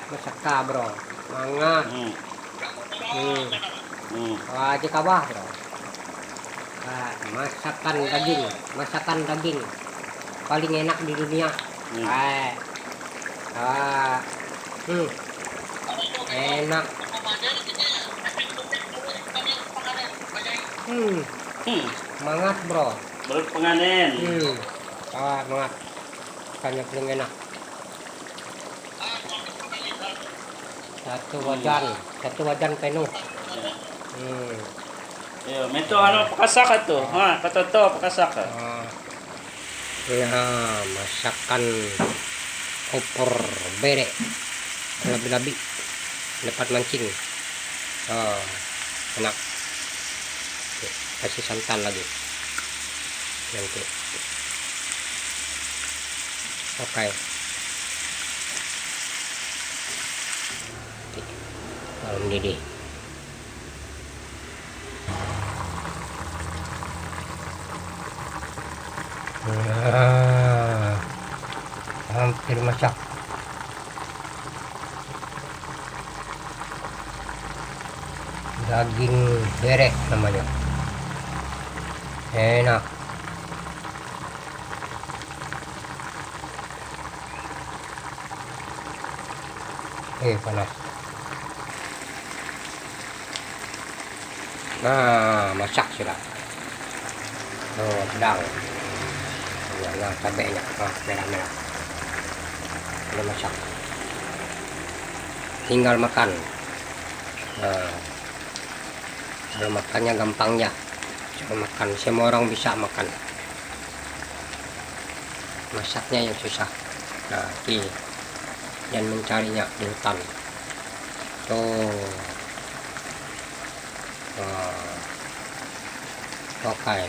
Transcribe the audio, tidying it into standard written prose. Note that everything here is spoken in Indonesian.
Masaka bro, mangat. Aja kawah bro. Masakan daging paling enak di dunia. Enak. Mangat bro. Berpenganen. Mangat. Kanya paling enak. Satu wajan penuh. Yo, meto ano pakasaka to. Ha, katoto pakasaka. Masakan opor bere. Labi-labi. Dapat mancing. Enak. Kasih santan lagi. Nanti. Oke. Kalau mendidih. Hampir masak. Daging bere namanya. Enak. Panas. Nah, masak sudah. Sedang. Nah, cabenya. Merah-merah. Udah masak. Tinggal makan. Kalau makannya gampangnya. Cuma makan. Semua orang bisa makan. Masaknya yang susah. Nah, dan mencarinya di hutan. Oke.